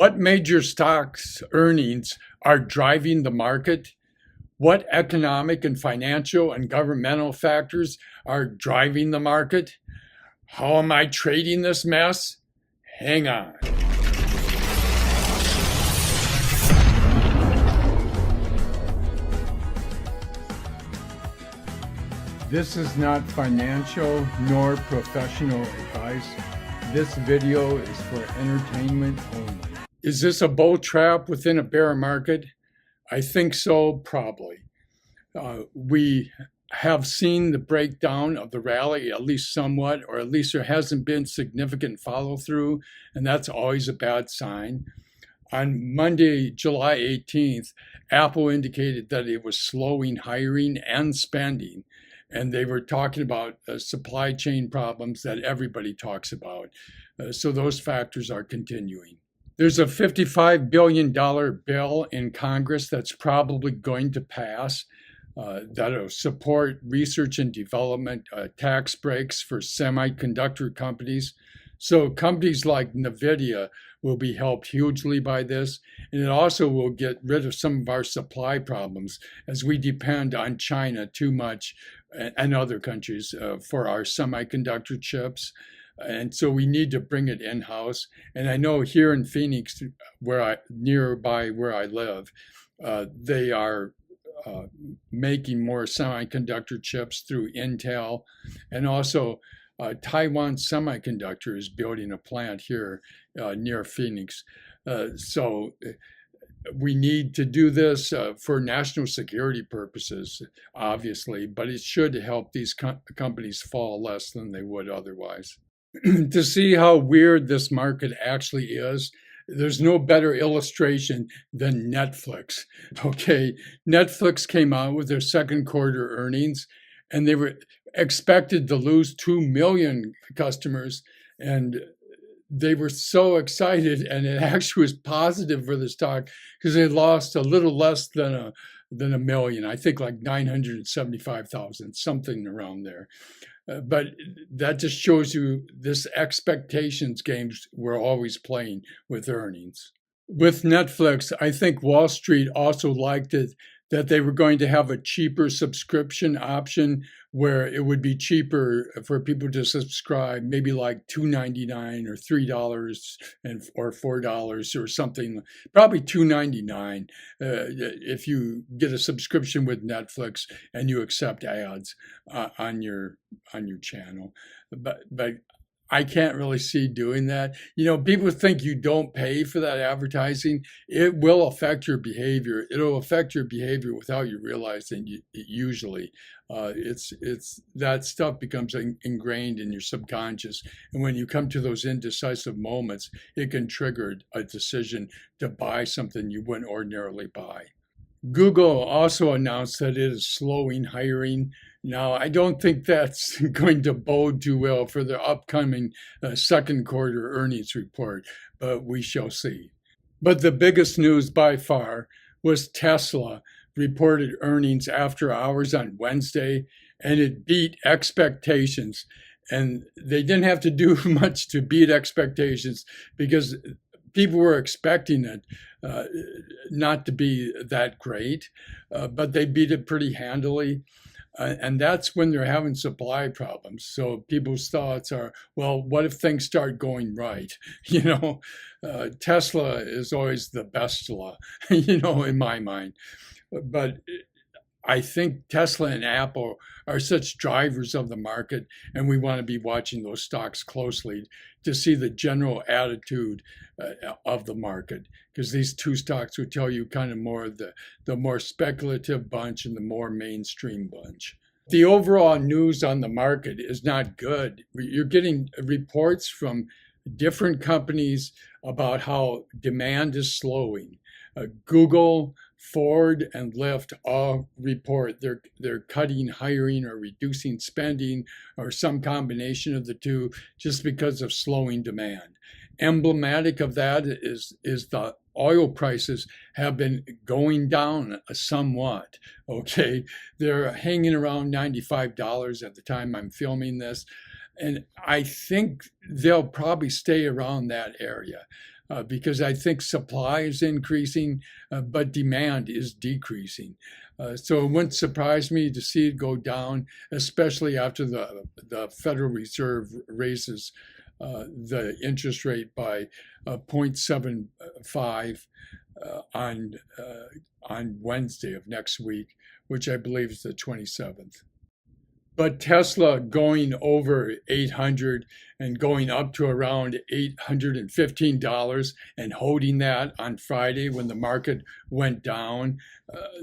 What major stocks earnings are driving the market? What economic and financial and governmental factors are driving the market? How am I trading this mess? Hang on. This is not financial nor professional advice. This video is for entertainment only. Is this a bull trap within a bear market? I think so, probably. We have seen the breakdown of the rally, at least somewhat, or at least there hasn't been significant follow through, and that's always a bad sign. On Monday, July 18th, Apple indicated that it was slowing hiring and spending, and they were talking about supply chain problems that everybody talks about. So those factors are continuing. There's a $55 billion bill in Congress that's probably going to pass that'll support research and development tax breaks for semiconductor companies. So companies like NVIDIA will be helped hugely by this. And it also will get rid of some of our supply problems as we depend on China too much and other countries for our semiconductor chips. And so we need to bring it in-house. And I know here in Phoenix, nearby where I live, they are making more semiconductor chips through Intel. And also Taiwan Semiconductor is building a plant here near Phoenix. So we need to do this for national security purposes, obviously, but it should help these companies fall less than they would otherwise. To see how weird this market actually is, there's no better illustration than Netflix. Okay, Netflix came out with their second quarter earnings, and they were expected to lose 2 million customers, and they were so excited, and it actually was positive for the stock because they lost a little less than a million. I think like 975,000, something around there. But that just shows you this expectations games we're always playing with earnings. With Netflix, I think Wall Street also liked it that they were going to have a cheaper subscription option where it would be cheaper for people to subscribe, maybe like $2.99 or $3 or $4 or something, probably $2.99 if you get a subscription with Netflix and you accept ads on your channel. But I can't really see doing that. You know, people think you don't pay for that advertising. It will affect your behavior. It'll affect your behavior without you realizing it usually. It's that stuff becomes ingrained in your subconscious. And when you come to those indecisive moments, it can trigger a decision to buy something you wouldn't ordinarily buy. Google also announced that it is slowing hiring. Now, I don't think that's going to bode too well for the upcoming second quarter earnings report, but we shall see. But the biggest news by far was Tesla reported earnings after hours on Wednesday, and it beat expectations. And they didn't have to do much to beat expectations because people were expecting it not to be that great, but they beat it pretty handily. And that's when they're having supply problems. So people's thoughts are, well, what if things start going right? You know, Tesla is always the best law, you know, in my mind. But I think Tesla and Apple are such drivers of the market, and we want to be watching those stocks closely to see the general attitude of the market, because these two stocks would tell you kind of more the more speculative bunch and the more mainstream bunch. The overall news on the market is not good. You're getting reports from different companies about how demand is slowing. Google, Ford, and Lyft all report they're cutting hiring or reducing spending or some combination of the two just because of slowing demand. Emblematic of that is the oil prices have been going down somewhat. Okay, they're hanging around $95 at the time I'm filming this. And I think they'll probably stay around that area. because I think supply is increasing, but demand is decreasing. So it wouldn't surprise me to see it go down, especially after the Federal Reserve raises the interest rate by 0.75 on Wednesday of next week, which I believe is the 27th. But Tesla going over 800 and going up to around $815 and holding that on Friday when the market went down.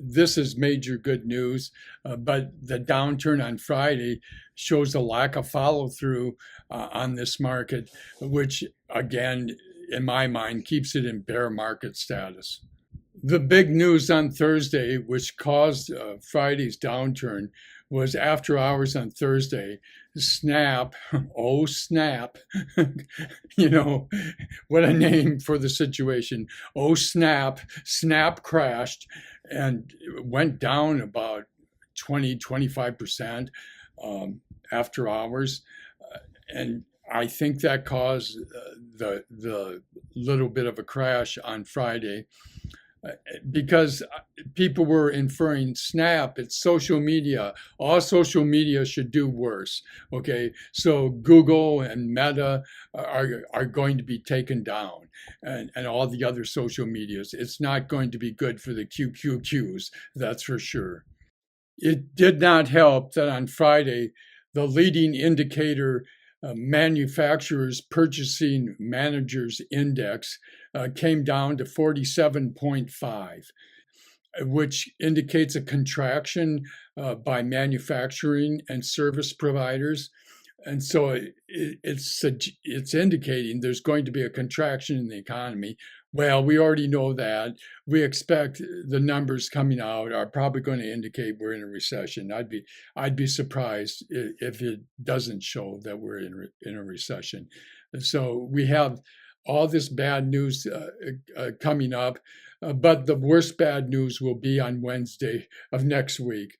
This is major good news. But the downturn on Friday shows a lack of follow through on this market, which again, in my mind, keeps it in bear market status. The big news on Thursday, which caused Friday's downturn, was after hours on Thursday. Snap, oh snap, you know, what a name for the situation. Oh snap, Snap crashed and went down about 25% after hours. And I think that caused the little bit of a crash on Friday. Because people were inferring Snap, it's social media. All social media should do worse. Okay, so Google and Meta are going to be taken down, and all the other social medias. It's not going to be good for the QQQs, that's for sure. It did not help that on Friday, the leading indicator manufacturers purchasing managers index came down to 47.5, which indicates a contraction by manufacturing and service providers. And so it's indicating there's going to be a contraction in the economy. Well, we already know that. We expect the numbers coming out are probably going to indicate we're in a recession. I'd be surprised if it doesn't show that we're in a recession. So we have all this bad news coming up, but the worst bad news will be on Wednesday of next week.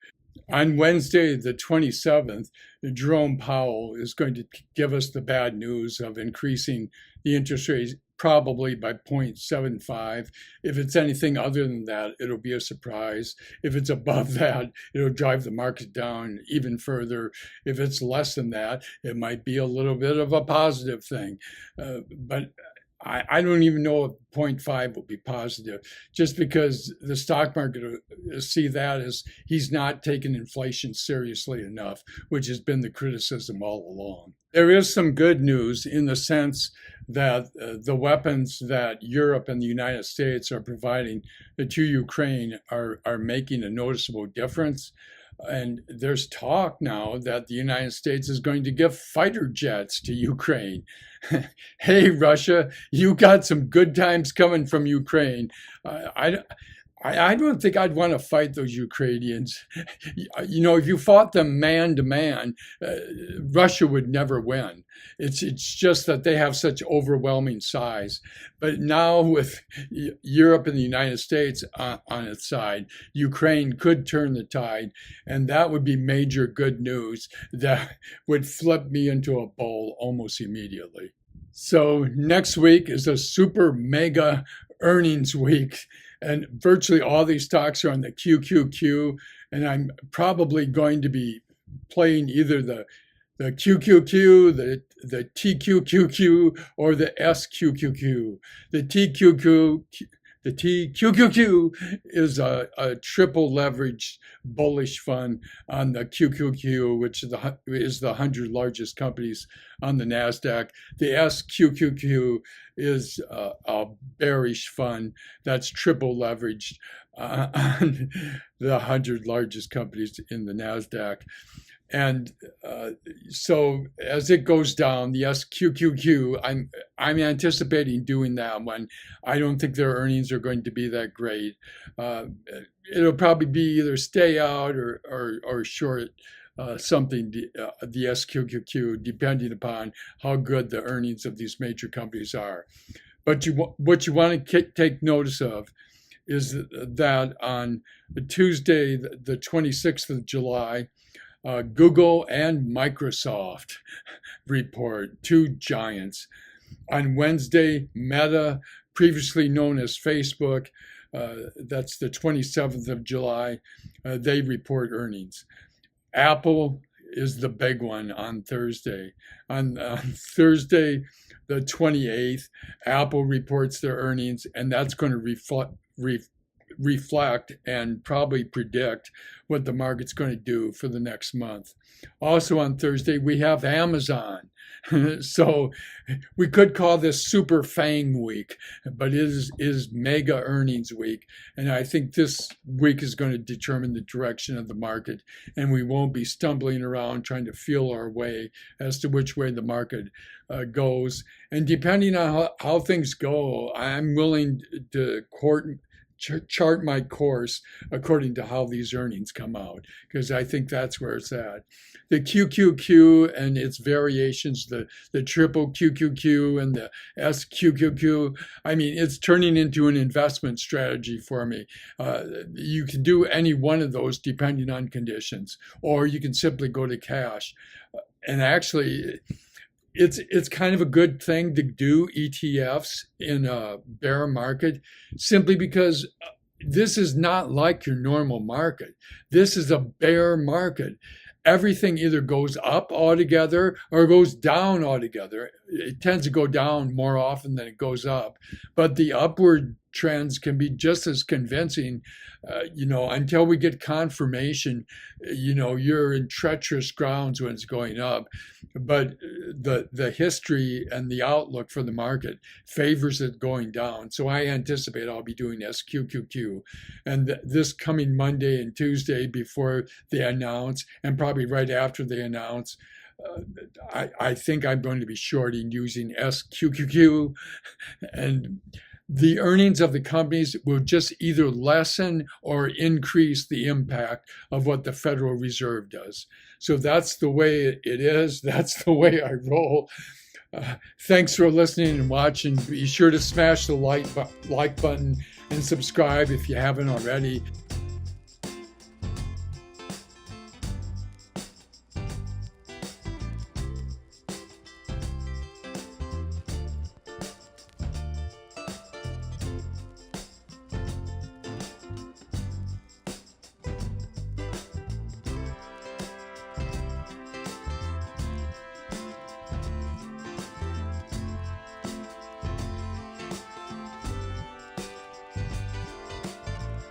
On Wednesday, the 27th, Jerome Powell is going to give us the bad news of increasing the interest rate probably by 0.75. If it's anything other than that, it'll be a surprise. If it's above that, it'll drive the market down even further. If it's less than that, it might be a little bit of a positive thing. But I don't even know if 0.5 will be positive, just because the stock market will see that as he's not taking inflation seriously enough, which has been the criticism all along. There is some good news in the sense that the weapons that Europe and the United States are providing to Ukraine are making a noticeable difference. And there's talk now that the United States is going to give fighter jets to Ukraine. Hey, Russia, you got some good times coming from Ukraine. I don't think I'd want to fight those Ukrainians. You know, if you fought them man to man, Russia would never win. It's just that they have such overwhelming size. But now with Europe and the United States on its side, Ukraine could turn the tide, and that would be major good news that would flip me into a bull almost immediately. So next week is a super mega earnings week. And virtually all these stocks are on the QQQ, and I'm probably going to be playing either the QQQ, the TQQQ, or the SQQQ. The TQQQ is a triple leveraged bullish fund on the QQQ, which is the 100 largest companies on the NASDAQ. The SQQQ is a bearish fund that's triple leveraged on the 100 largest companies in the NASDAQ. And so as it goes down, the SQQQ, I'm anticipating doing that one. I don't think their earnings are going to be that great. It'll probably be either stay out or short something, the SQQQ, depending upon how good the earnings of these major companies are. But what you want to take notice of is that on Tuesday, the 26th of July, Google and Microsoft report, two giants. On Wednesday, Meta, previously known as Facebook, that's the 27th of July, they report earnings. Apple is the big one on Thursday. On Thursday, the 28th, Apple reports their earnings, and that's going to reflect and probably predict what the market's going to do for the next month. Also on Thursday, we have Amazon. So we could call this Super FANG week, but it is mega earnings week. And I think this week is going to determine the direction of the market. And we won't be stumbling around trying to feel our way as to which way the market goes. And depending on how things go, I'm willing to chart my course according to how these earnings come out, because I think that's where it's at. The QQQ and its variations, the triple QQQ and the SQQQ, I mean, it's turning into an investment strategy for me. You can do any one of those depending on conditions, or you can simply go to cash. And actually, it's kind of a good thing to do ETFs in a bear market, simply because this is not like your normal market. This is a bear market. Everything either goes up altogether or goes down altogether. It tends to go down more often than it goes up, but the upward trends can be just as convincing, until we get confirmation. You're in treacherous grounds when it's going up, but the history and the outlook for the market favors it going down. So I anticipate I'll be doing SQQQ, and this coming Monday and Tuesday before they announce, and probably right after they announce, I think I'm going to be shorting using SQQQ, and the earnings of the companies will just either lessen or increase the impact of what the Federal Reserve does. So that's the way it is. That's the way I roll. Thanks for listening and watching. Be sure to smash the like button and subscribe if you haven't already.